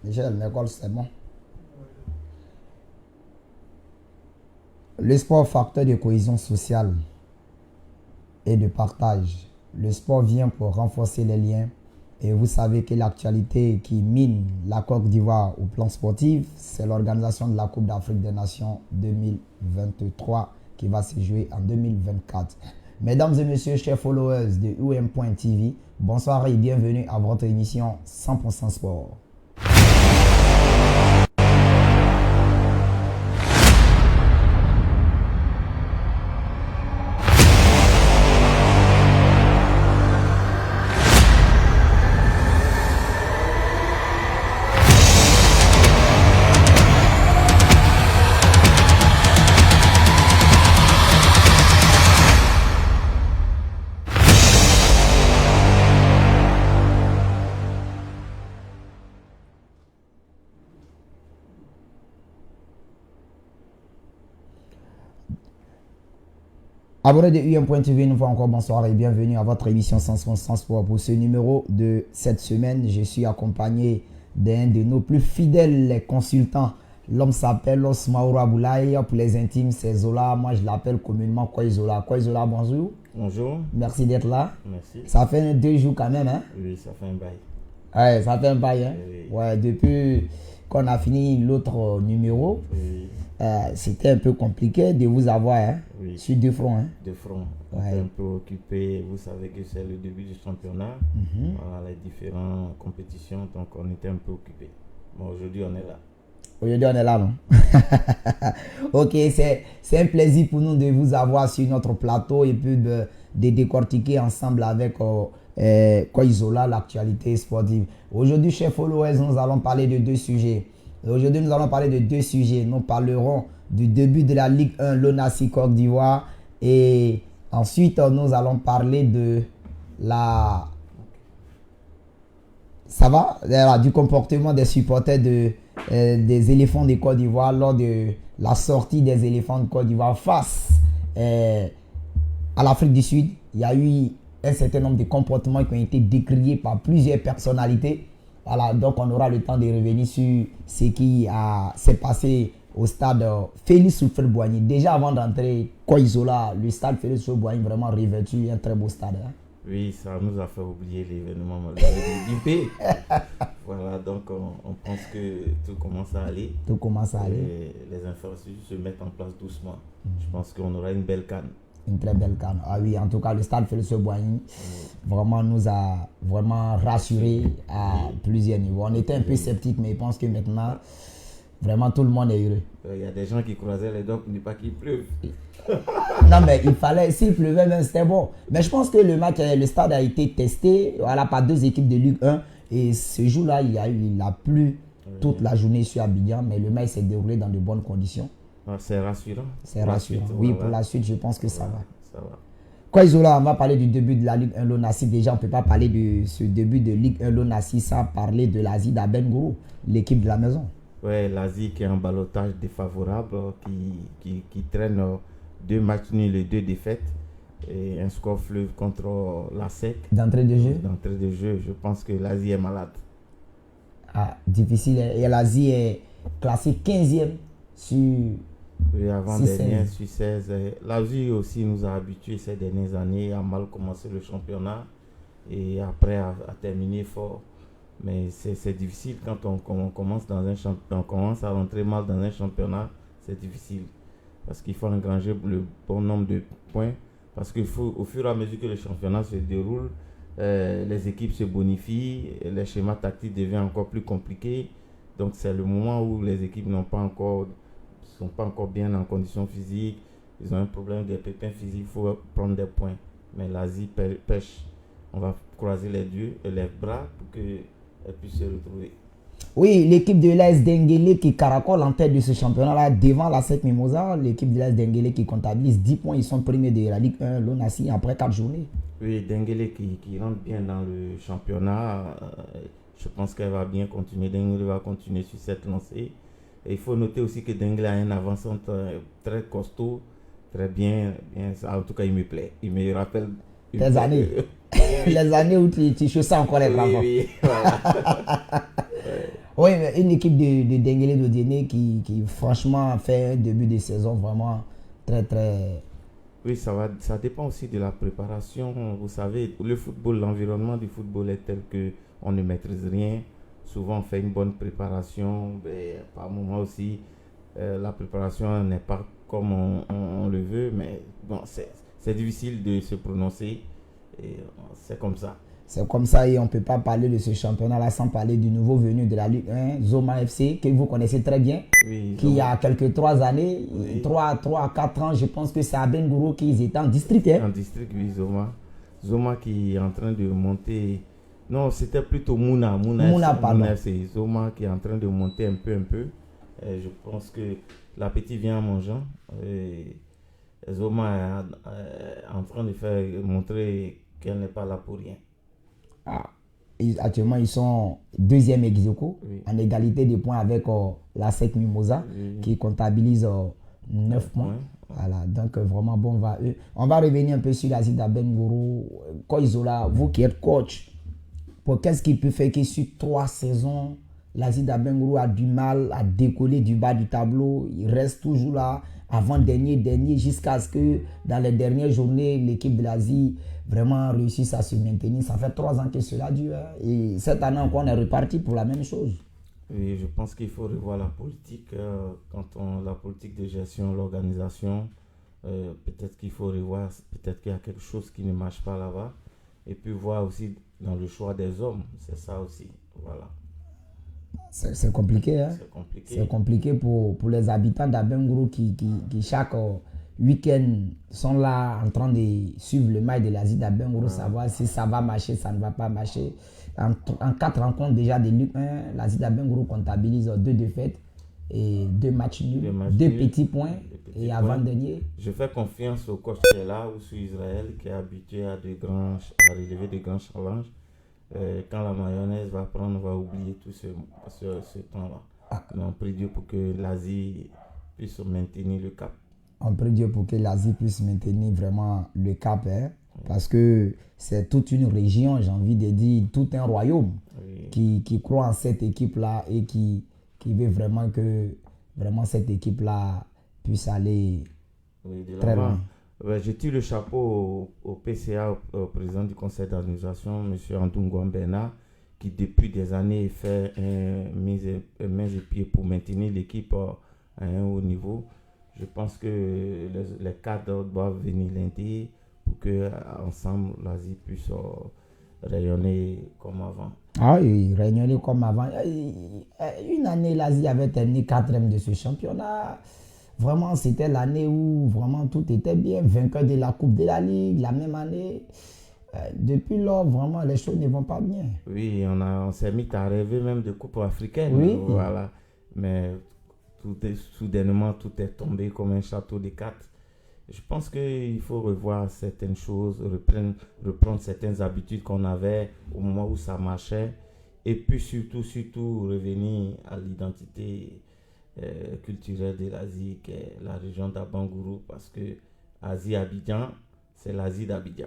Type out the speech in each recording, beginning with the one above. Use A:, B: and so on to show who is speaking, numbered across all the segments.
A: Michel, l'école, c'est bon. Le sport, facteur de cohésion sociale et de partage. Le sport vient pour renforcer les liens. Et vous savez que l'actualité qui mine la Côte d'Ivoire au plan sportif, c'est l'organisation de la Coupe d'Afrique des Nations 2023 qui va se jouer en 2024. Mesdames et messieurs, chers followers de UM.TV, bonsoir et bienvenue à votre émission 100% Sport. Abonnés de UM.TV, une fois encore bonsoir et bienvenue à votre émission 100% Sport. Pour ce numéro de cette semaine, je suis accompagné d'un de nos plus fidèles consultants. L'homme s'appelle Osmaoura Boulaye. Pour les intimes, c'est Zola. Moi, je l'appelle communément Koizola. Koizola, bonjour.
B: Bonjour.
A: Merci d'être là.
B: Merci.
A: Ça fait 2 jours quand même, hein?
B: Oui, ça fait un bail.
A: Ouais, ça fait un bail, hein?
B: Oui.
A: Ouais, depuis qu'on a fini l'autre numéro,
B: Oui.
A: c'était un peu compliqué de vous avoir, hein?
B: Oui.
A: Sur 2 fronts, hein?
B: De front. On
A: Ouais.
B: était un peu occupé. Vous savez que c'est le début du championnat. Voilà, les différentes compétitions. Donc, on était un peu occupé. Bon, aujourd'hui, on est là.
A: Aujourd'hui, on est là, non? Ok, c'est un plaisir pour nous de vous avoir sur notre plateau et puis de décortiquer ensemble avec Koizola l'actualité sportive. Aujourd'hui, chers followers, nous allons parler de 2 sujets. Aujourd'hui, nous allons parler de 2 sujets. Nous parlerons du début de la Ligue 1 Lonassi Côte d'Ivoire et ensuite, nous allons parler de la... Ça va? Voilà, du comportement des supporters des éléphants de Côte d'Ivoire lors de la sortie des éléphants de Côte d'Ivoire face à l'Afrique du Sud. Il y a eu un certain nombre de comportements qui ont été décriés par plusieurs personnalités. Voilà, donc on aura le temps de revenir sur ce qui s'est passé au stade Félix Houphouët-Boigny. Déjà avant d'entrer, Koizola, le stade Félix Houphouët-Boigny vraiment revêtu, un très beau stade. Hein.
B: Oui, ça nous a fait oublier l'événement malgré l'IP. Voilà, donc on pense que tout commence à aller.
A: Tout commence à aller.
B: Et les infrastructures se mettent en place doucement. Je pense qu'on aura une belle canne.
A: Une très belle canne. Ah oui, en tout cas, le stade Félix Houphouët-Boigny vraiment nous a vraiment rassurés à plusieurs niveaux. On était un peu sceptiques, mais je pense que maintenant, vraiment tout le monde est heureux.
B: Il y a des gens qui croisaient les doigts pour ne pas qu'il pleuve.
A: Non, mais il fallait, s'il pleuvait même, c'était bon. Mais je pense que le stade a été testé voilà, par 2 équipes de Ligue 1. Et ce jour-là, il a plu toute la journée sur Abidjan, mais le match s'est déroulé dans de bonnes conditions.
B: Ah, c'est rassurant.
A: C'est rassurant. Oui, pour la suite, je pense que ça va.
B: Ça va.
A: Koizola, on va parler du début de la Ligue 1 Lonassi. Déjà, on ne peut pas parler de ce début de Ligue 1 Lonassi sans parler de l'Asie d'Aben Gourou, l'équipe de la maison.
B: Ouais, l'Asie qui est en ballottage défavorable, qui traîne 2 matchs nuls et 2 défaites et un score fleuve contre la SEC.
A: D'entrée de jeu?
B: D'entrée de jeu, je pense que l'Asie est malade.
A: Ah, difficile. Et l'Asie est classée 15e sur...
B: Oui, avant-dernière sur 16. L'Asie aussi nous a habitués ces dernières années à mal commencer le championnat et après à terminer fort. Mais c'est difficile quand on commence on commence à rentrer mal dans un championnat, c'est difficile. Parce qu'il faut engranger le bon nombre de points. Parce qu'il faut, au fur et à mesure que le championnat se déroule, les équipes se bonifient, les schémas tactiques deviennent encore plus compliqués. Donc c'est le moment où les équipes sont pas encore bien en condition physique. Ils ont un problème de pépins physiques, il faut prendre des points. Mais l'Asie pêche. On va croiser les bras pour qu'elle puisse se retrouver.
A: Oui, l'équipe de l'AS Denguélé qui caracole en tête de ce championnat-là devant la SEC Mimosa. L'équipe de l'AS Denguélé qui comptabilise 10 points. Ils sont premiers de la Ligue 1 Lonassi après 4 journées.
B: Oui, Denguélé qui rentre bien dans le championnat. Je pense qu'elle va bien continuer. Denguélé va continuer sur cette lancée. Et il faut noter aussi que Denguélé a un avançant très costaud. Très bien. En tout cas, il me plaît. Il me rappelle...
A: Tes années. Les années où tu chaussais encore les bras.
B: Oui, voilà.
A: Oui, mais une équipe de Denguélé d'Odiéné qui franchement fait un début de saison vraiment très très...
B: Oui, ça dépend aussi de la préparation. Vous savez, le football, l'environnement du football est tel que on ne maîtrise rien. Souvent, on fait une bonne préparation, mais par moment aussi, la préparation n'est pas comme on le veut. Mais bon, c'est difficile de se prononcer. Et c'est comme ça.
A: C'est comme ça et on ne peut pas parler de ce championnat-là sans parler du nouveau venu de la Ligue 1, Zoma FC, que vous connaissez très bien,
B: Oui,
A: qui il y a quelques 3 années,
B: oui.
A: 3 à 4 ans, je pense que c'est à Bengourou qu'ils étaient en district. Hein?
B: En district, oui, Zoma. Zoma qui est en train de monter. Non, c'était plutôt Mouna.
A: Pardon.
B: C'est Zoma qui est en train de monter un peu. Et je pense que l'appétit vient en mangeant. Et Zoma est en train de montrer qu'elle n'est pas là pour rien.
A: Ah, actuellement, ils sont deuxième ex aequo,
B: Oui.
A: en égalité de points avec la SEC Mimosa,
B: Oui.
A: qui comptabilise 9 points. Voilà, donc vraiment bon va eux. On va revenir un peu sur la Zida Bengourou. Koizola, vous qui êtes coach, qu'est-ce qui peut faire que sur 3 saisons, la Zida Bengourou a du mal à décoller du bas du tableau? Il reste toujours là, avant-dernier, jusqu'à ce que dans les dernières journées, l'équipe de l'Asie vraiment réussisse à se maintenir. Ça fait 3 ans que cela dure. Hein? Et cette année encore, on est reparti pour la même chose.
B: Oui, je pense qu'il faut revoir la politique. La politique de gestion, l'organisation, peut-être qu'il faut revoir, peut-être qu'il y a quelque chose qui ne marche pas là-bas. Et puis voir aussi dans le choix des hommes, c'est ça aussi. Voilà.
A: C'est compliqué, hein?
B: C'est compliqué.
A: C'est compliqué pour les habitants d'Abengourou qui chaque week-end sont là en train de suivre le match de l'Asie d'Abengourou, savoir si ça va marcher, ça ne va pas marcher. En 4 rencontres déjà de Ligue 1, l'Asie d'Abengourou comptabilise 2 défaites et 2 matchs nuls, 2 petits points et avant-dernier.
B: Je fais confiance au coach qui est là, ou sur Israël, qui est habitué à relever de grands challenges. Quand la mayonnaise va prendre, on va oublier tout ce temps-là. Mais on prie Dieu pour que l'Asie puisse maintenir le cap.
A: On prie Dieu pour que l'Asie puisse maintenir vraiment le cap, hein? Parce que c'est toute une région, j'ai envie de dire, tout un royaume qui croit en cette équipe-là et qui veut vraiment que cette équipe-là puisse aller très loin.
B: Je tire le chapeau au PCA, au président du conseil d'administration, M. Antoungouan Bernard, qui depuis des années fait mise et pied pour maintenir l'équipe à un haut niveau. Je pense que les cadres doivent venir lundi pour que ensemble l'Asie puisse rayonner comme avant.
A: Ah oui, rayonner comme avant. Une année, l'Asie avait terminé 4e de ce championnat. Vraiment, c'était l'année où vraiment tout était bien. Vainqueur de la Coupe de la Ligue, la même année. Depuis lors, vraiment, les choses ne vont pas bien.
B: Oui, on s'est mis à rêver même de Coupe africaine.
A: Oui.
B: Voilà. Mais soudainement, tout est tombé comme un château de cartes. Je pense qu'il faut revoir certaines choses, reprendre certaines habitudes qu'on avait au moment où ça marchait. Et puis surtout revenir à l'identité culturelle de l'Asie, qui est la région d'Abangourou, parce que Asie-Abidjan, c'est l'Asie d'Abidjan.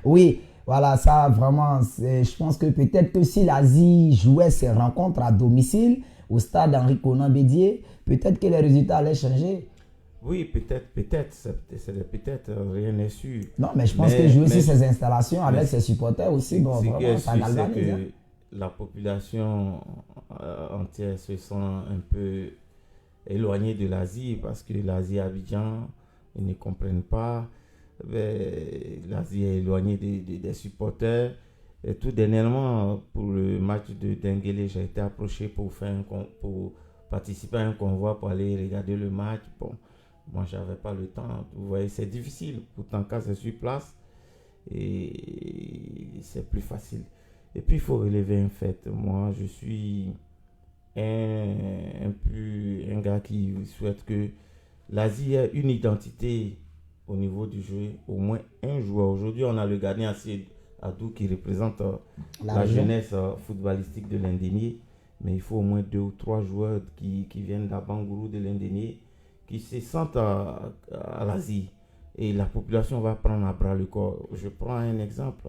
A: Oui, voilà, ça vraiment, je pense que peut-être que si l'Asie jouait ses rencontres à domicile, au stade Henri Konan Bédié, peut-être que les résultats allaient changer.
B: Oui, peut-être, rien n'est sûr.
A: Non, mais je pense que jouer aussi ses installations avec ses supporters aussi, bon, vraiment, ça galvanise. Hein?
B: La population entière se sent un peu éloignée de l'Asie, parce que l'Asie Abidjan, ils ne comprennent pas. L'Asie est éloignée des supporters. Et tout dernièrement, pour le match de Denguélé, j'ai été approché pour participer à un convoi pour aller regarder le match. Bon, moi, j'avais pas le temps. Vous voyez, c'est difficile. Pourtant, quand c'est sur place, et c'est plus facile. Et puis, il faut relever un fait. Moi, je suis un gars qui souhaite que l'Asie ait une identité au niveau du jeu, au moins un joueur. Aujourd'hui, on a le gardien Adou qui représente la jeunesse footballistique de l'Indénié, mais il faut au moins 2 ou 3 joueurs qui viennent d'Abangourou, de l'Indénié, qui se sentent à l'Asie. Et la population va prendre à bras le corps. Je prends un exemple.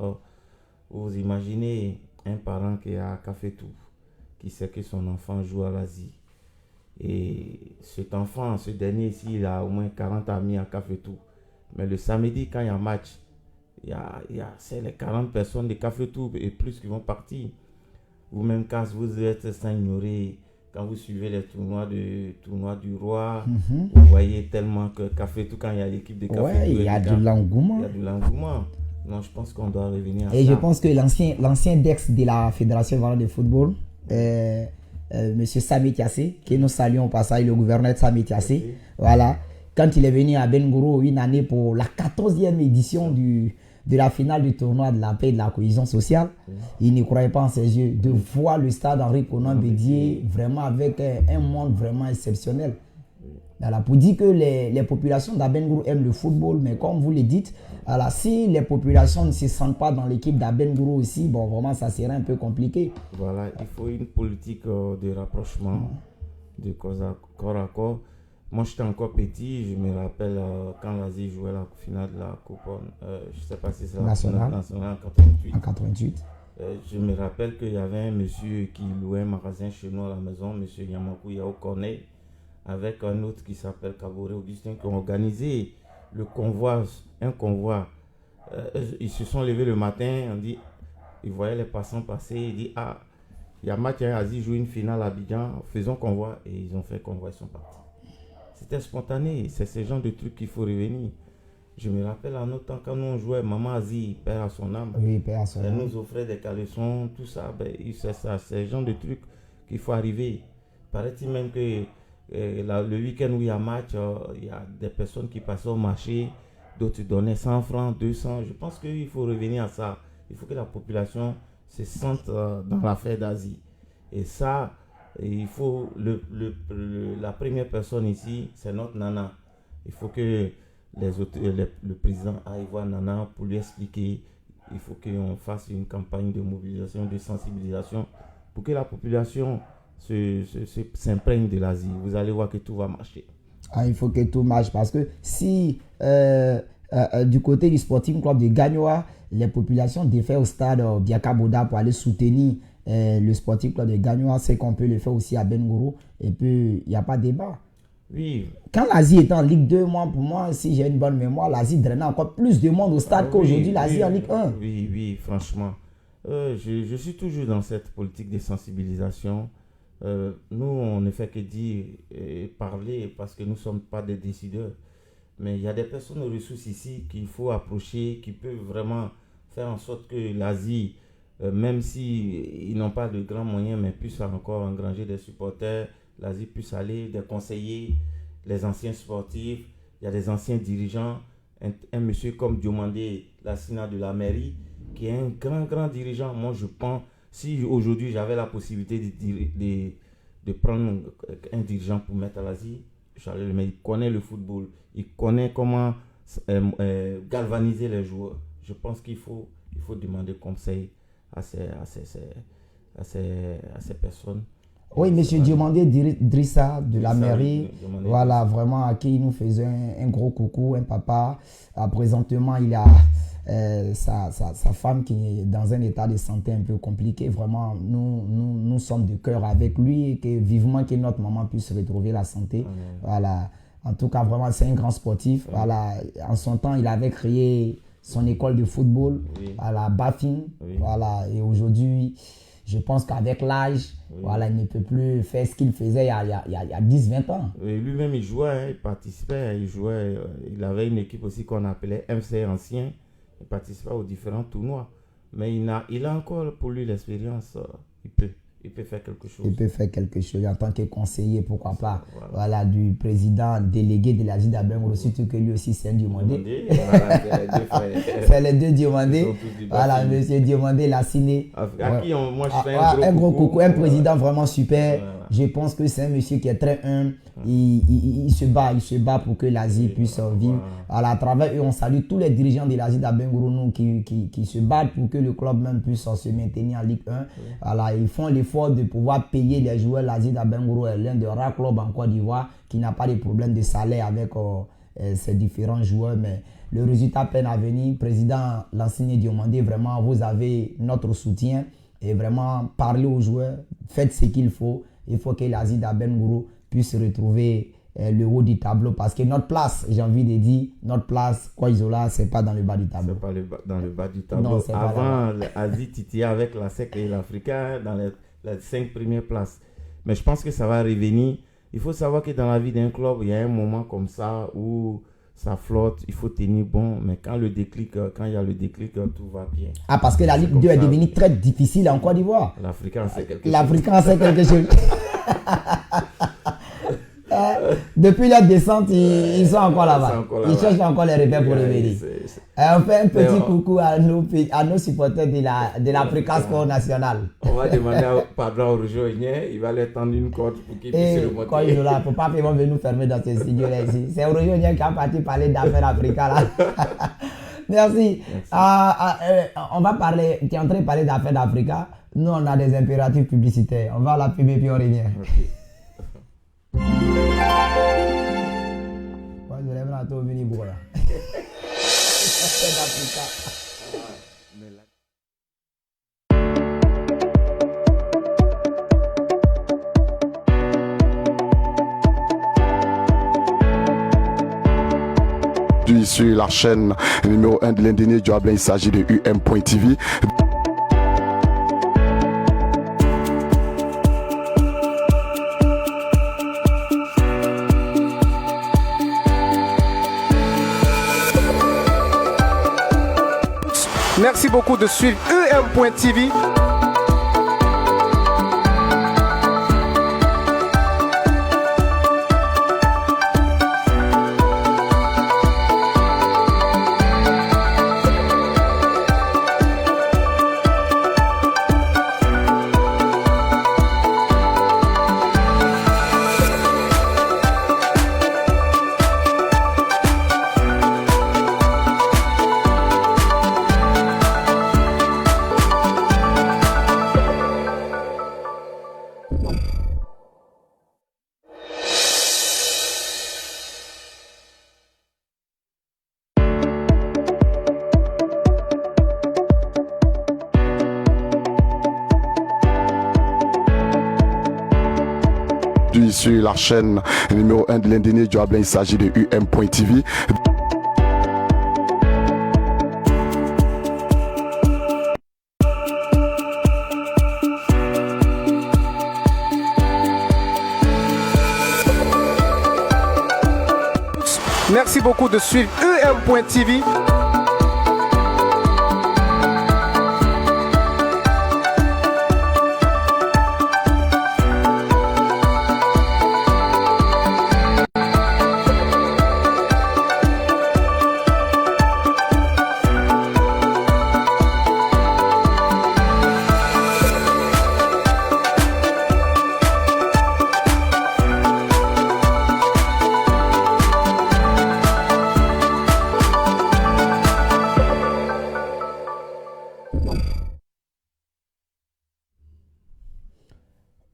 B: Vous imaginez un parent qui est à Cafétou qui sait que son enfant joue à l'Asie. Et cet enfant, ce dernier ici, il a au moins 40 amis à Cafetou. Mais le samedi, quand il y a un match, c'est les 40 personnes de Cafetou et plus qui vont partir. Vous-même, quand vous êtes sans ignorer, quand vous suivez les tournois du Roi, vous voyez tellement que Cafetou, quand il y a l'équipe de Cafetou,
A: ouais, il y a de l'engouement.
B: Il y a de l'engouement. Non, je pense qu'on doit revenir à ça.
A: Et je pense que l'ancien Dex de la Fédération de football, M. Sami Tiassé, que nous saluons au passage, le gouverneur Sami Tiassé, voilà, quand il est venu à Ben-Goro une année pour la 14e édition de la finale du tournoi de la paix et de la cohésion sociale, il ne croyait pas en ses yeux de voir le stade Henri Konan Bédié vraiment avec un monde vraiment exceptionnel. Voilà, pour dire que les populations d'Aben-Goro aiment le football, mais comme vous le dites, voilà, si les populations ne se sentent pas dans l'équipe d'Aben-Goro aussi, bon, vraiment, ça serait un peu compliqué.
B: Voilà, il faut une politique de rapprochement, de corps à corps. Moi, j'étais encore petit, je me rappelle quand l'Asie jouait la finale de la Coupe, je ne sais pas si c'est la finale nationale en 88.
A: En 88.
B: Je me rappelle qu'il y avait un monsieur qui louait un magasin chez nous à la maison, monsieur Yamakou Yao Corneille, avec un autre qui s'appelle Kaboré Augustin, qui ont organisé le convoi, un convoi. Ils se sont levés le matin, on dit, ils voyaient les passants passer, ils disent, ah, il y a match, Asie joue une finale à Abidjan, faisons convoi, et ils ont fait convoi, ils sont partis. C'était spontané, c'est ce genre de trucs qu'il faut revenir. Je me rappelle en autre temps, quand nous on jouait, Maman Asie, père à son âme,
A: oui, père à son âme.
B: Elle nous offrait des caleçons, tout ça, c'est ça, c'est ce genre de trucs qu'il faut arriver. Paraît-il même que le week-end où il y a match, il y a des personnes qui passaient au marché, d'autres donnaient 100 francs, 200. Je pense qu'il faut revenir à ça. Il faut que la population se sente dans l'affaire d'Asie. Et ça, il faut la première personne ici, c'est notre Nana. Il faut que le président aille voir Nana pour lui expliquer. Il faut qu'on fasse une campagne de mobilisation, de sensibilisation pour que la population s'imprègne de l'Asie. Vous allez voir que tout va marcher.
A: Ah, il faut que tout marche parce que si du côté du Sporting Club de Gagnoa, les populations défèrent au stade Biaka Boda pour aller soutenir le Sporting Club de Gagnoa, c'est qu'on peut le faire aussi à Ben-Goro et puis il n'y a pas de débat.
B: Oui.
A: Quand l'Asie était en Ligue 2, pour moi, si j'ai une bonne mémoire, l'Asie drainait encore plus de monde au stade qu'aujourd'hui l'Asie en Ligue 1.
B: Oui, franchement. Je suis toujours dans cette politique de sensibilisation. Nous, on ne fait que dire et parler parce que nous ne sommes pas des décideurs. Mais il y a des personnes aux ressources ici qu'il faut approcher, qui peuvent vraiment faire en sorte que l'Asie, même s'ils n'ont pas de grands moyens, mais puissent encore engranger des supporters, l'Asie puisse aller, des conseillers, les anciens sportifs, il y a des anciens dirigeants, un monsieur comme Diomandé Lassina de la mairie, qui est un grand dirigeant. Moi, je pense, si aujourd'hui j'avais la possibilité de prendre un dirigeant pour mettre à l'Asie, mais il connaît le football, il connaît comment galvaniser les joueurs. Je pense qu'il faut demander conseil à ces personnes.
A: Oui, M. Diomandé Drissa de la mairie, voilà, vraiment à qui nous faisait un gros coucou, un papa. Présentement, il a sa femme qui est dans un état de santé un peu compliqué. Vraiment, nous sommes de cœur avec lui et que vivement que notre maman puisse retrouver la santé. Voilà. En tout cas, vraiment, c'est un grand sportif. Voilà. En son temps, il avait créé son école de football à la Bafing. Voilà. Et aujourd'hui, je pense qu'avec l'âge, voilà, il ne peut plus faire ce qu'il faisait il y a 10-20 ans.
B: Lui-même, il jouait, il participait, il avait une équipe aussi qu'on appelait MC Ancien. Il participait aux différents tournois. Mais il a encore pour lui l'expérience. Il peut faire quelque chose.
A: Il peut faire quelque chose en tant que conseiller, pourquoi pas. Voilà, du président délégué de l'Asie d'Aben-Goro, surtout que lui aussi c'est un Diomandé. C'est les deux Diomandé. Voilà, monsieur Diomandé l'a signé.
B: À qui moi je fais
A: un gros coucou, un président vraiment super. Je pense que c'est un monsieur qui est très humble. Il se bat pour que l'Asie puisse vivre. Voilà, à travers eux, on salue tous les dirigeants de l'Asie d'Aben-Goro qui se battent pour que le club même puisse se maintenir en Ligue 1. Voilà, ils font l'effort de pouvoir payer les joueurs. L'Asie d'Aben-Goro est l'un des rares clubs en Côte d'Ivoire qui n'a pas de problème de salaire avec ses différents joueurs. Mais le résultat peine à venir. Président Lansine Diomandé, vraiment, vous avez notre soutien. Et vraiment parler aux joueurs, faites ce qu'il faut. Il faut que l'Asie d'Abengourou puisse retrouver le haut du tableau parce que notre place, j'ai envie de dire, notre place, Kwaizola, c'est pas dans le bas du tableau.
B: C'est pas dans le bas du tableau. Non, avant, l'Asie titillait avec la SEC et l'Africain dans les 5 premières places. Mais je pense que ça va revenir. Il faut savoir que dans la vie d'un club, il y a un moment comme ça où ça flotte, il faut tenir bon. Mais quand il y a le déclic, tout va bien.
A: Ah, parce que la Ligue 2 est devenue très difficile en Côte d'Ivoire.
B: L'Africain sait quelque chose.
A: L'Africain sait quelque chose. Depuis la descente, ils sont encore là-bas. Ils cherchent encore les repères pour revenir. On fait un petit coucou à nos supporters de l'Africa Sport National.
B: On va demander pardon au rejoigneur, il va leur tendre une corde pour qu'ils puissent remonter.
A: Quand ils sont là, il ne faut pas qu'ils vont venir nous fermer dans ces studios-là ici. C'est au rejoigneur qui a parti parler d'affaires Africa là. Merci. On va parler, tu es en train de parler d'affaires d'Africa. Nous, on a des impératifs publicitaires. On va à la pub et puis on revient. Okay.
C: Sur la chaîne numéro 1 de l'Indénié du Hablin, il s'agit de UM.TV.
D: Merci beaucoup de suivre UM.TV.
C: Sur la chaîne numéro 1 de l'Indénié du Hablin, il s'agit de UM.TV.
D: Merci beaucoup de suivre UM.TV.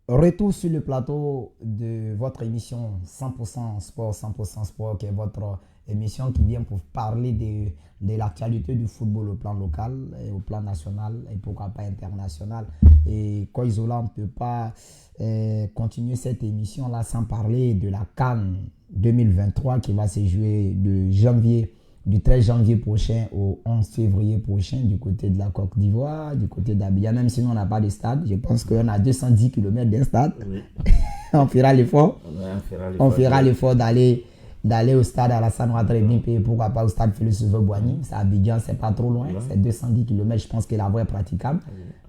A: Retour sur le plateau de votre émission 100% Sport, 100% Sport, qui est votre émission qui vient pour parler de l'actualité du football au plan local, et au plan national et pourquoi pas international. Et Kwaizola, on ne peut pas continuer cette émission-là sans parler de la CAN 2023 qui va se jouer du 13 janvier prochain au 11 février prochain du côté de la Côte d'Ivoire, du côté d'Abidjan. Même si nous, on n'a pas de stade, je pense qu'on a 210 km d'un stade. Oui. On fera l'effort. On fera l'effort d'aller au stade Alassane Ouattara et pourquoi pas au stade Félix Houphouët-Boigny. C'est Abidjan, c'est pas trop loin. C'est 210 km, je pense que la voie est praticable.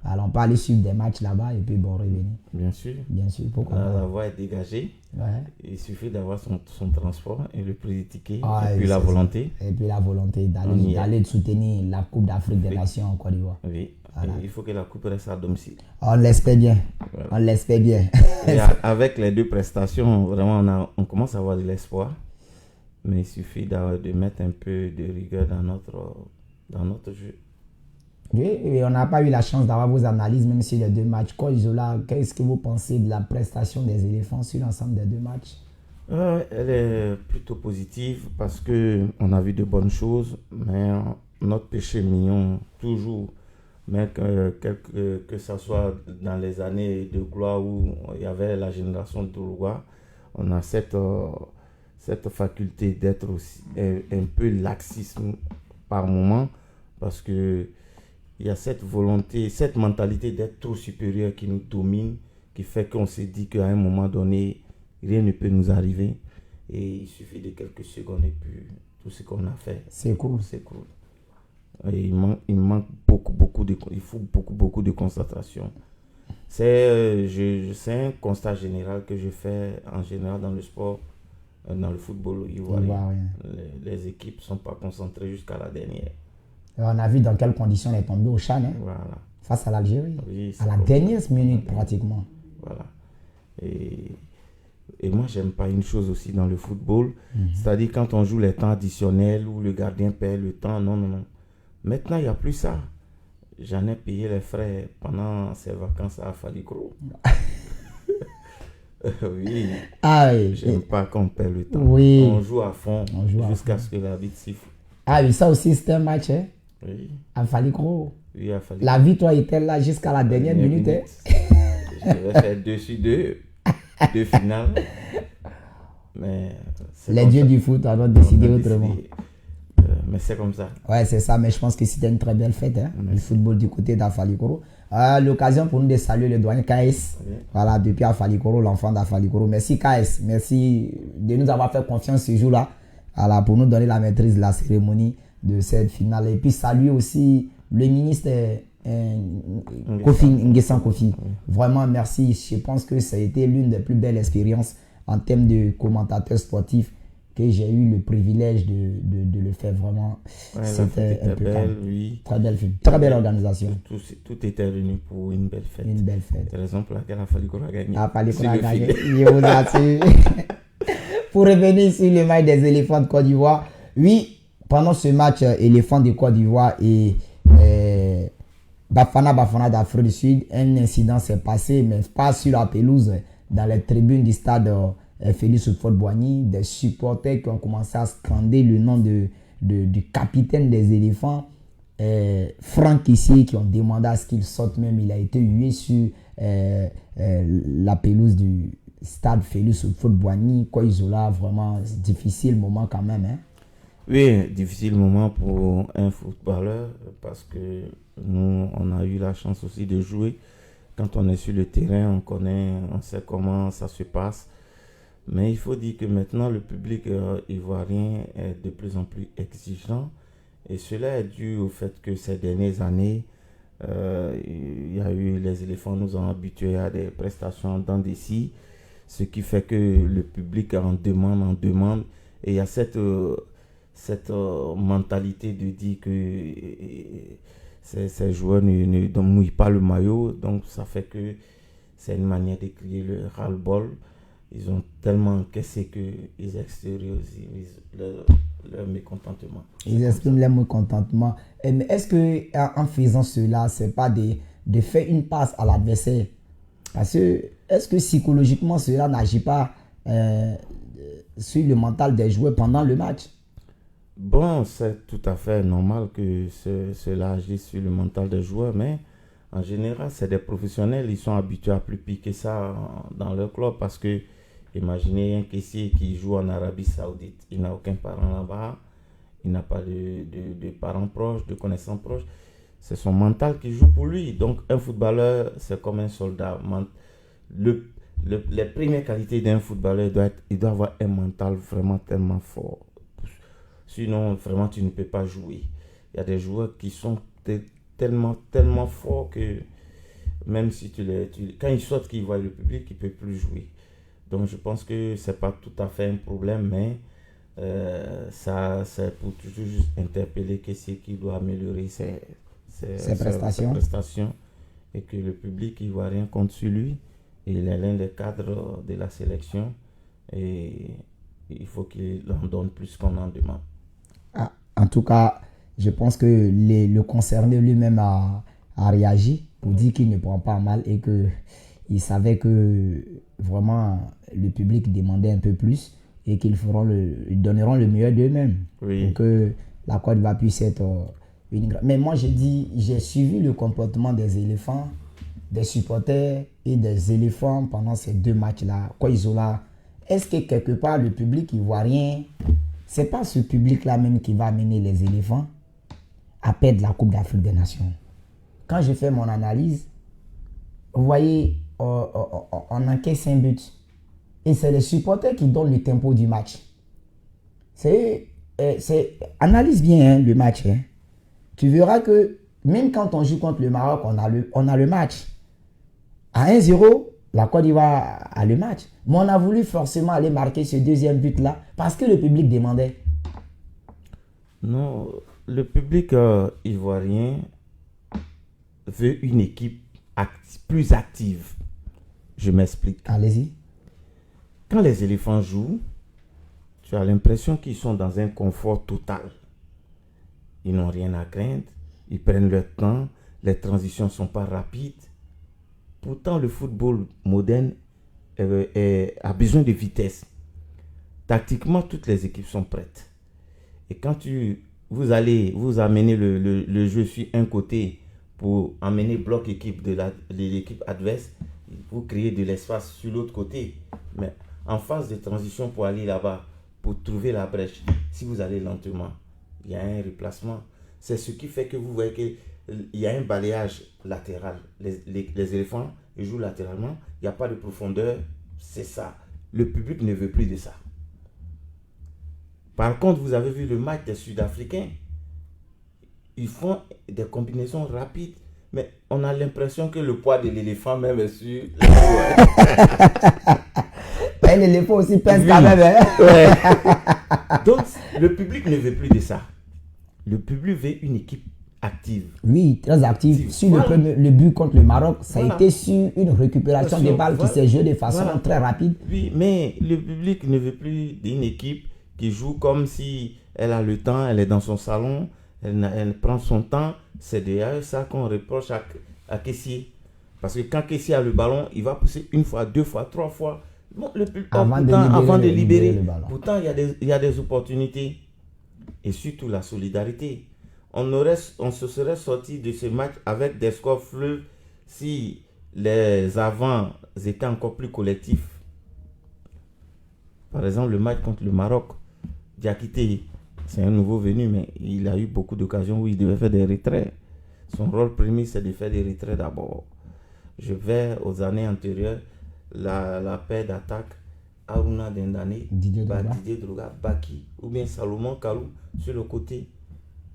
A: Alors on peut aller suivre des matchs là-bas et puis bon, revenir.
B: Bien sûr.
A: Bien sûr, pourquoi pas.
B: La voie est dégagée.
A: Ouais.
B: Il suffit d'avoir son transport et le prix du ticket et puis la volonté.
A: Et puis la volonté d'aller soutenir la Coupe d'Afrique des Nations en Côte d'Ivoire.
B: Oui. Voilà. Il faut que la coupe reste à domicile.
A: On l'espère bien. Voilà. On l'espère bien.
B: Et avec les deux prestations, vraiment, on commence à avoir de l'espoir. Mais il suffit de mettre un peu de rigueur dans notre jeu.
A: Oui, et on n'a pas eu la chance d'avoir vos analyses, même sur les deux matchs. Kwaizola, qu'est-ce que vous pensez de la prestation des éléphants sur l'ensemble des deux matchs?
B: Elle est plutôt positive parce qu'on a vu de bonnes choses, mais notre péché mignon, toujours Mais que ça soit dans les années de gloire où il y avait la génération de Uruguay, on a cette faculté d'être aussi un peu laxisme par moment, parce que il y a cette volonté, cette mentalité d'être trop supérieur qui nous domine, qui fait qu'on se dit qu'à un moment donné, rien ne peut nous arriver. Et il suffit de quelques secondes et puis tout ce qu'on a fait,
A: c'est cool.
B: Et il manque il faut beaucoup de concentration. C'est un constat général que je fais en général dans le sport, dans le football ivoirien. Les équipes ne sont pas concentrées jusqu'à la dernière.
A: Et on a vu dans quelles conditions elle est tombée au Chan,
B: voilà.
A: Face à l'Algérie,
B: oui,
A: à la dernière minute pratiquement.
B: Voilà. Et moi, j'aime pas une chose aussi dans le football, c'est-à-dire quand on joue les temps additionnels où le gardien perd le temps, non. Maintenant, il n'y a plus ça. J'en ai payé les frais pendant ces vacances à Falikro. Oui.
A: Ah oui.
B: J'aime pas qu'on perd le temps.
A: Oui.
B: On joue à fond jusqu'à ce que l'arbitre siffle.
A: Ah oui, ça aussi, c'était un match, hein?
B: Oui.
A: À Falikro.
B: Oui, à Falikro.
A: La victoire était là jusqu'à la dernière minute.
B: Je vais faire 2-2 finales. Mais
A: les dieux du foot ont décidé autrement.
B: Mais c'est comme ça.
A: Ouais, c'est ça, mais je pense que c'était une très belle fête, hein, le football du côté d'Afalikoro. L'occasion pour nous de saluer le doyen KS, voilà, depuis Afalikoro, l'enfant d'Afalikoro. Merci KS, merci de nous avoir fait confiance ce jour-là, voilà, pour nous donner la maîtrise de la cérémonie de cette finale. Et puis saluer aussi le ministre Kofi Nguessan Kofi. Vraiment, merci. Je pense que ça a été l'une des plus belles expériences en termes de commentateur sportif que j'ai eu le privilège de le faire. Vraiment, c'était un peu
B: belle, oui.
A: Très belle organisation.
B: Tout était réuni pour une belle fête.
A: Une belle fête.
B: C'est la raison pour laquelle il a fallu qu'on a gagné.
A: Pour revenir sur le match des éléphants de Côte d'Ivoire, oui, pendant ce match, éléphants de Côte d'Ivoire et Bafana d'Afrique du Sud, un incident s'est passé, mais pas sur la pelouse, dans les tribunes du stade Félix Houphouët-Boigny, des supporters qui ont commencé à scander le nom du capitaine des éléphants, Franck ici, qui ont demandé à ce qu'il sorte même. Il a été hué sur la pelouse du stade Félix Houphouët-Boigny. Quoi, Isola, vraiment difficile moment quand même. Hein?
B: Oui, difficile moment pour un footballeur parce que nous, on a eu la chance aussi de jouer. Quand on est sur le terrain, on sait comment ça se passe. Mais il faut dire que maintenant, le public ivoirien est de plus en plus exigeant. Et cela est dû au fait que ces dernières années, il y a eu les éléphants nous ont habitués à des prestations dans des scies, ce qui fait que le public en demande. Et il y a cette mentalité de dire que ces joueurs ne mouillent pas le maillot. Donc ça fait que c'est une manière de crier le ras-le-bol. Ils ont tellement encaissé qu'ils extériorisent leur mécontentement.
A: Ils expriment leur mécontentement. Mais est-ce qu'en faisant cela, ce n'est pas de faire une passe à l'adversaire? Parce que est-ce que psychologiquement, cela n'agit pas sur le mental des joueurs pendant le match?
B: Bon, c'est tout à fait normal que cela agisse sur le mental des joueurs, mais en général, c'est des professionnels. Ils sont habitués à plus piquer ça dans leur club parce que imaginez un caissier qui joue en Arabie Saoudite. Il n'a aucun parent là-bas. Il n'a pas de parents proches, de connaissances proches. C'est son mental qui joue pour lui. Donc, un footballeur, c'est comme un soldat. Les premières qualités d'un footballeur, il doit avoir un mental vraiment tellement fort. Sinon, vraiment, tu ne peux pas jouer. Il y a des joueurs qui sont tellement forts que même si quand ils sortent, qu'ils voient le public, ils ne peuvent plus jouer. Donc je pense que ce n'est pas tout à fait un problème, mais ça c'est pour toujours juste interpeller que c'est qu'il doit améliorer ses prestations et que le public ivoirien compte sur lui. Et il est l'un des cadres de la sélection et il faut qu'il en donne plus qu'on en demande.
A: Ah, en tout cas, je pense que le concerné lui-même a réagi pour dire qu'il ne prend pas mal et qu'il savait que vraiment le public demandait un peu plus et qu'ils donneront le meilleur d'eux-mêmes pour que la Côte d'Ivoire puisse être Mais moi, j'ai suivi le comportement des éléphants, des supporters et des éléphants pendant ces 2 matchs-là. Quoi, ils ont là. Est-ce que quelque part, le public ivoirien, c'est pas ce public-là même qui va amener les éléphants à perdre la Coupe d'Afrique des Nations? Quand je fais mon analyse, vous voyez, on encaisse un but. Et c'est les supporters qui donnent le tempo du match. Analyse bien le match. Hein. Tu verras que même quand on joue contre le Maroc, on a le match. À 1-0, la Côte d'Ivoire a le match. Mais on a voulu forcément aller marquer ce deuxième but-là parce que le public demandait.
B: Non, le public ivoirien veut une équipe plus active. Je m'explique.
A: Allez-y.
B: Quand les éléphants jouent, tu as l'impression qu'ils sont dans un confort total. Ils n'ont rien à craindre, ils prennent leur temps, les transitions ne sont pas rapides. Pourtant, le football moderne a besoin de vitesse. Tactiquement, toutes les équipes sont prêtes. Et quand vous allez vous amener le jeu sur un côté pour amener bloc équipe de l'équipe adverse, vous créez de l'espace sur l'autre côté. Mais en phase de transition pour aller là-bas, pour trouver la brèche, si vous allez lentement, il y a un replacement. C'est ce qui fait que vous voyez qu'il y a un balayage latéral. Les éléphants, ils jouent latéralement, il n'y a pas de profondeur, c'est ça. Le public ne veut plus de ça. Par contre, vous avez vu le match des Sud-Africains. Ils font des combinaisons rapides, mais on a l'impression que le poids de l'éléphant même est sur les joueurs.
A: L'éléphant aussi pèse quand même. Hein?
B: Ouais. Donc, le public ne veut plus de ça. Le public veut une équipe active.
A: Oui, très active. Sur le but contre le Maroc, ça a été sur une récupération des balles qui s'est jouée de façon très rapide.
B: Oui, mais le public ne veut plus d'une équipe qui joue comme si elle a le temps, elle est dans son salon, elle prend son temps. C'est d'ailleurs ça qu'on reproche à Kessié. Parce que quand Kessié a le ballon, il va pousser 1 fois, 2 fois, 3 fois. Bon, avant de libérer le ballon. Pourtant, il y a des opportunités. Et surtout la solidarité. On se serait sorti de ce match avec des scores fleuves si les avants étaient encore plus collectifs. Par exemple, le match contre le Maroc, Diakité, c'est un nouveau venu, mais il a eu beaucoup d'occasions où il devait faire des retraits. Son rôle premier, c'est de faire des retraits d'abord. Je vais aux années antérieures, la paire d'attaque, Aruna Dendane, Didier Drogba, Baki, ou bien Salomon Kalou sur le côté.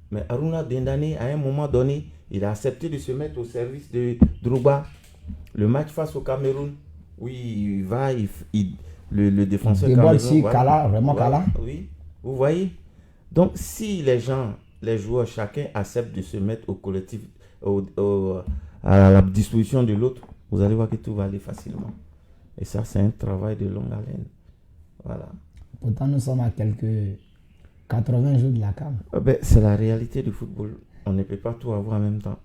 B: Mais Aruna Dendane, à un moment donné, il a accepté de se mettre au service de Drogba. Le match face au Cameroun, oui, il va, le défenseur
A: Cameroun. Kala, vraiment Kala.
B: Oui, vous voyez. Donc, si les joueurs, chacun accepte de se mettre au collectif, à la disposition de l'autre, vous allez voir que tout va aller facilement. Et ça, c'est un travail de longue haleine. Voilà.
A: Pourtant, nous sommes à quelques 80 jours de la CAN.
B: C'est la réalité du football. On ne peut pas tout avoir en même temps.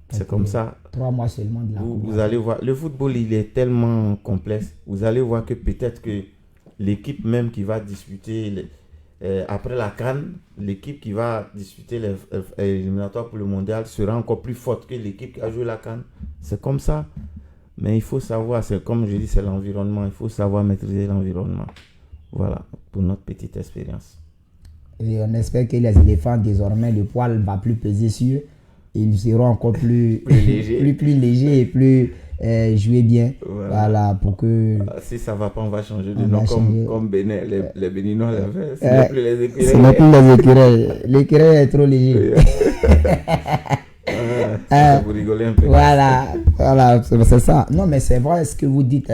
B: C'est comme ça.
A: 3 mois seulement de la CAN.
B: Vous allez voir, le football, il est tellement complexe. Vous allez voir que peut-être que l'équipe même qui va disputer, après la CAN, l'équipe qui va disputer les éliminatoires pour le mondial sera encore plus forte que l'équipe qui a joué la CAN. C'est comme ça. Mais il faut savoir, c'est comme je dis, c'est l'environnement. Il faut savoir maîtriser l'environnement. Voilà, pour notre petite expérience.
A: Et on espère que les éléphants, désormais, le poil ne va plus peser sur eux. Ils seront encore plus légers et plus jouer bien. Voilà, pour que...
B: Si ça ne va pas, on va changer de nom comme Bénin. Les Béninois l'avaient. Ce n'est plus les écureuils.
A: Ce n'est plus les écureuils. L'écureuil est trop léger.
B: Vous rigolez un peu.
A: Voilà, c'est ça. Non, mais c'est vrai ce que vous dites.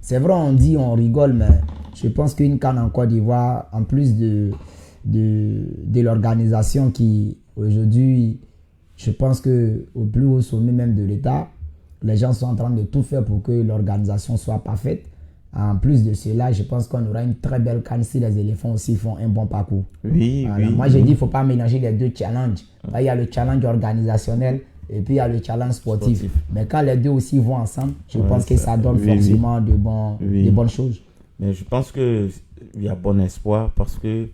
A: C'est vrai, on rigole, mais je pense qu'une CAN en Côte d'Ivoire, en plus de l'organisation qui, aujourd'hui, je pense qu'au plus haut sommet même de l'État, les gens sont en train de tout faire pour que l'organisation soit parfaite. En plus de cela, je pense qu'on aura une très belle CAN si les éléphants aussi font un bon parcours.
B: Oui,
A: voilà. Moi, j'ai dit qu'il ne faut pas mélanger les deux challenges. Là, il y a le challenge organisationnel et puis il y a le challenge sportif. Mais quand les deux aussi vont ensemble, je pense que ça donne forcément de bonnes choses.
B: Mais je pense qu'il y a bon espoir parce que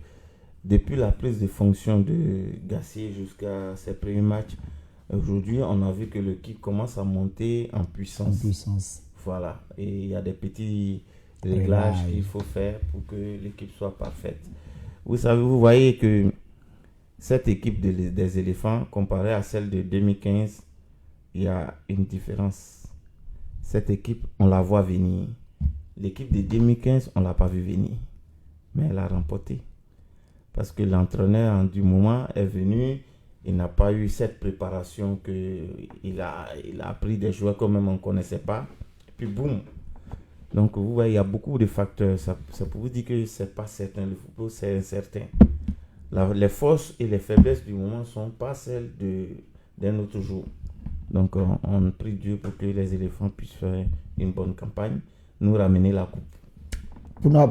B: depuis la prise de fonction de Gassier jusqu'à ses premiers matchs, aujourd'hui, on a vu que l'équipe commence à monter en puissance. Voilà. Et il y a des petits réglages qu'il faut faire pour que l'équipe soit parfaite. Vous savez, vous voyez que cette équipe des éléphants, comparée à celle de 2015, il y a une différence. Cette équipe, on la voit venir. L'équipe de 2015, on ne l'a pas vu venir. Mais elle a remporté. Parce que l'entraîneur, du moment, est venu, il n'a pas eu cette préparation qu'il a pris des joueurs quand même on ne connaissait pas. Et puis boum. Donc vous voyez, il y a beaucoup de facteurs. Ça pour vous dire que ce n'est pas certain. Le football, c'est incertain. Les forces et les faiblesses du moment ne sont pas celles d'un autre jour. Donc on prie Dieu pour que les éléphants puissent faire une bonne campagne, nous ramener la coupe.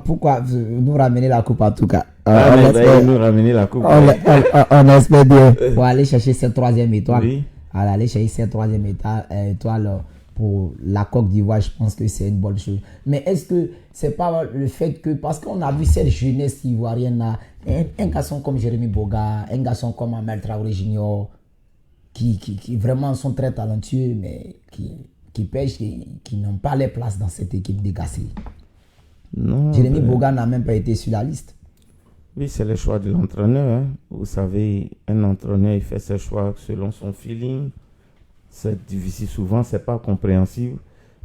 A: Pourquoi nous ramener la coupe en tout cas?
B: Nous ramener la coupe.
A: On espère bien pour aller chercher cette troisième étoile.
B: Oui.
A: Aller chercher cette troisième étoile pour la Côte d'Ivoire, je pense que c'est une bonne chose. Mais est-ce que c'est pas le fait que, parce qu'on a vu cette jeunesse ivoirienne là, un garçon comme Jérémy Boga, un garçon comme Amel Traoré Junior, qui vraiment sont très talentueux, mais qui pêchent, qui n'ont pas les places dans cette équipe de Gassier.
B: Non.
A: Jérémy Boga n'a même pas été sur la liste.
B: Oui, c'est le choix de l'entraîneur. Hein. Vous savez, un entraîneur, il fait ses choix selon son feeling. C'est difficile souvent, c'est pas compréhensible,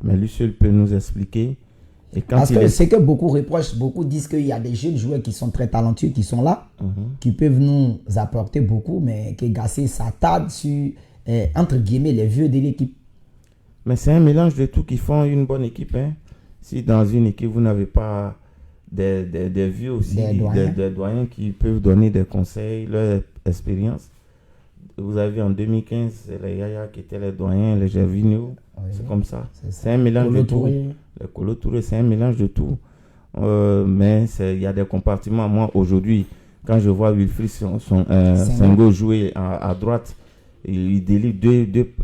B: mais lui seul peut nous expliquer. Et quand
A: parce que c'est que beaucoup reprochent, beaucoup disent qu'il y a des jeunes joueurs qui sont très talentueux, qui sont là, qui peuvent nous apporter beaucoup, mais que Gassier s'attarde sur, entre guillemets, les vieux de l'équipe.
B: Mais c'est un mélange de tout qui font une bonne équipe. Hein. Si dans une équipe, vous n'avez pas des vieux aussi, des doyens qui peuvent donner des conseils, leur expérience. Vous avez en 2015, c'est les Yaya qui étaient les doyens, les Gervinho, c'est comme ça. C'est un mélange de tout. Le Kolo Touré, c'est un mélange de tout. Mais il y a des compartiments. Moi, aujourd'hui, quand je vois Wilfried Senghor jouer à droite, il délivre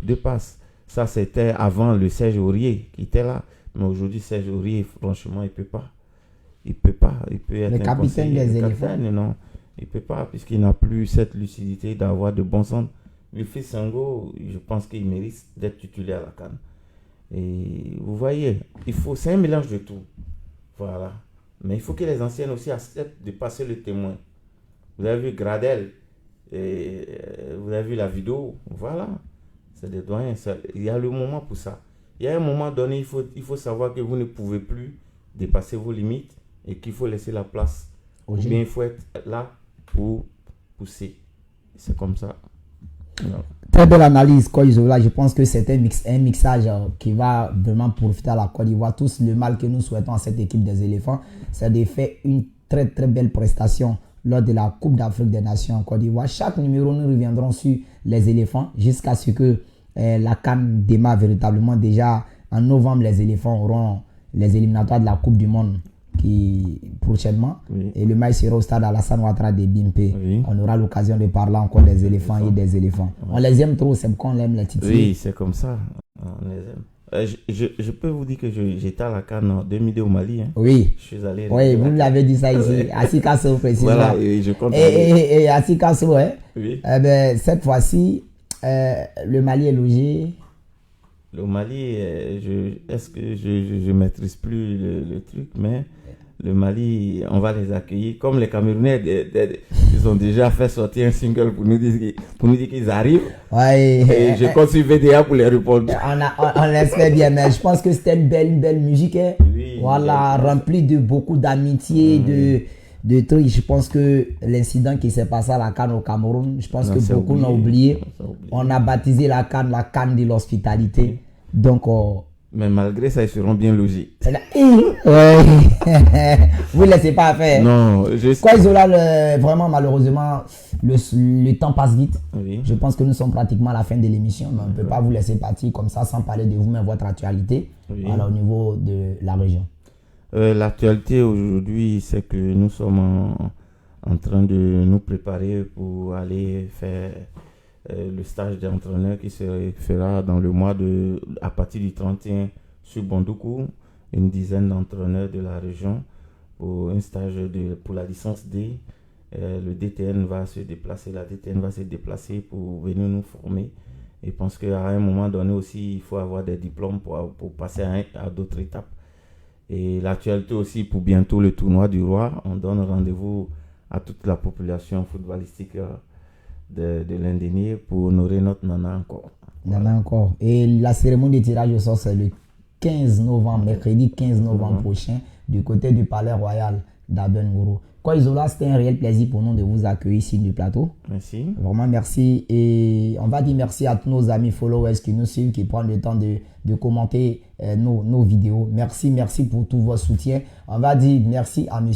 B: deux passes. Ça, c'était avant le Serge Aurier qui était là. Mais aujourd'hui, Serge Aurier, franchement, il ne peut pas. Il peut être
A: le capitaine des éléphants.
B: Non. Il ne peut pas, puisqu'il n'a plus cette lucidité d'avoir de bons centres. Wilfried Senghor, je pense qu'il mérite d'être titulaire à la CAN. Et vous voyez, c'est un mélange de tout. Voilà. Mais il faut que les anciennes aussi acceptent de passer le témoin. Vous avez vu Gradel, vous avez vu la vidéo, voilà. C'est des doyens. Il y a le moment pour ça. Il y a un moment donné, il faut savoir que vous ne pouvez plus dépasser vos limites et qu'il faut laisser la place. Ou bien il faut être là pour pousser. C'est comme ça. Non.
A: Très belle analyse, Koizola. Je pense que c'est un mixage qui va vraiment profiter à la Côte d'Ivoire. Tous le mal que nous souhaitons à cette équipe des éléphants, c'est de faire une très très belle prestation lors de la Coupe d'Afrique des Nations en Côte d'Ivoire. Chaque numéro, nous reviendrons sur les éléphants jusqu'à ce que la CAN démarre véritablement. Déjà en novembre, les éléphants auront les éliminatoires de la Coupe du Monde prochainement. Oui. Et le match sera au stade Alassane Ouattara de Bimpe. Oui. On aura l'occasion de parler encore des éléphants et des éléphants. Oui. On les aime trop, c'est qu'on aime les titiller.
B: Oui, c'est comme ça. On les aime. Je peux vous dire que j'étais à la CAN en 2002 au Mali. Hein.
A: Oui.
B: Je suis allé.
A: Oui, vous l'avez dit ça ici. À Sikasso, précisément.
B: Voilà, et je compte.
A: Et à Sikasso, hein.
B: Oui.
A: Cette fois-ci, le Mali est logé.
B: Le Mali, est-ce que je ne maîtrise plus le truc, mais le Mali, on va les accueillir. Comme les Camerounais, ils ont déjà fait sortir un single pour nous dire qu'ils arrivent.
A: Ouais,
B: et je compte sur VDA pour les répondre.
A: On l'espère bien, mais je pense que c'était une belle musique. Hein.
B: Oui,
A: voilà, remplie de beaucoup d'amitié, de trucs. Je pense que l'incident qui s'est passé à la CAN au Cameroun, je pense que beaucoup l'ont oublié. On a baptisé la CAN de l'hospitalité. Donc,
B: mais malgré ça, ils seront bien logés.
A: Ouais. Vous ne laissez pas faire.
B: Non,
A: Quoi, Isola, vraiment, malheureusement, le temps passe vite.
B: Oui.
A: Je pense que nous sommes pratiquement à la fin de l'émission. On ne peut pas vous laisser partir comme ça sans parler de vous, mais votre actualité au niveau de la région.
B: L'actualité aujourd'hui, c'est que nous sommes en train de nous préparer pour aller faire le stage d'entraîneur qui se fera dans le mois à partir du 31 sur Bondoukou, une dizaine d'entraîneurs de la région pour un stage pour la licence D le DTN va se déplacer, la DTN va se déplacer pour venir nous former. Et je pense qu'à un moment donné aussi, il faut avoir des diplômes pour passer à d'autres étapes. Et l'actualité aussi pour bientôt le tournoi du Roi. On donne rendez-vous à toute la population footballistique de l'Indénié pour honorer notre Nana encore.
A: Nana encore. Et la cérémonie de tirage au sort, c'est le 15 novembre, mercredi 15 novembre prochain, du côté du Palais Royal d'Abengourou. Quoi, Isola, c'était un réel plaisir pour nous de vous accueillir ici du plateau.
B: Merci.
A: Vraiment, merci. Et on va dire merci à tous nos amis followers qui nous suivent, qui prennent le temps de commenter nos vidéos. Merci pour tout votre soutien. On va dire merci à M.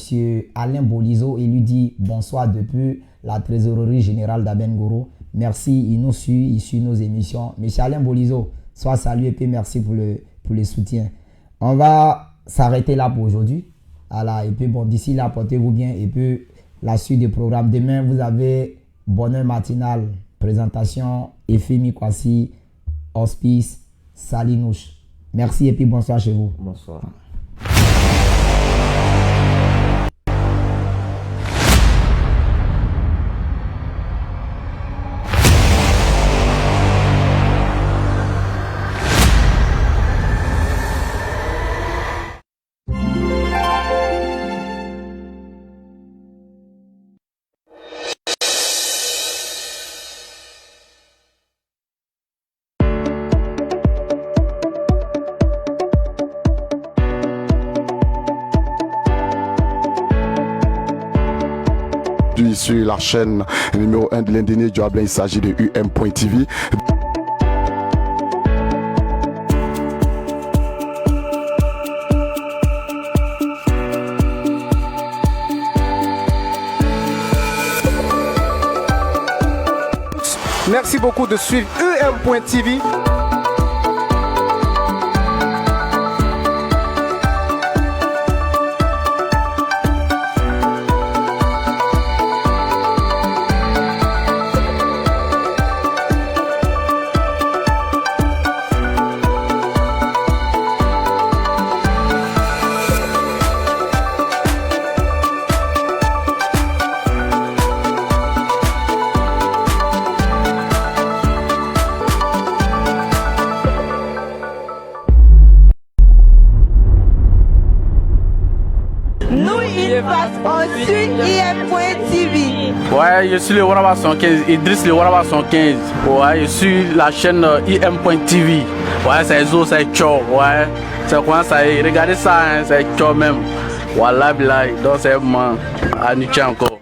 A: Alain Bolizo et lui dit bonsoir depuis la trésorerie générale d'Abengourou. Merci, il nous suit, il suit nos émissions. M. Alain Bolizo, sois salué et puis merci pour le soutien. On va s'arrêter là pour aujourd'hui. Voilà, et puis bon, d'ici là, portez-vous bien. Et puis la suite du programme. Demain, vous avez Bonheur matinal, présentation, Efemi Kwasi, Hospice, Salinouche. Merci et puis bonsoir chez vous.
B: Bonsoir.
C: Sur la chaîne numéro 1 de l'Indénié Duablin, il s'agit de UM.TV.
D: Merci beaucoup de suivre UM.TV.
E: Ouais, je suis le Waraba 115, Idriss le Waraba 115. Ouais, je suis la chaîne IM.TV. Ouais, c'est Zo, c'est Tcho. Ouais, c'est quoi ça? Regardez ça, hein, c'est Tcho même. Voilà, donc c'est moi. À Nietzsche encore.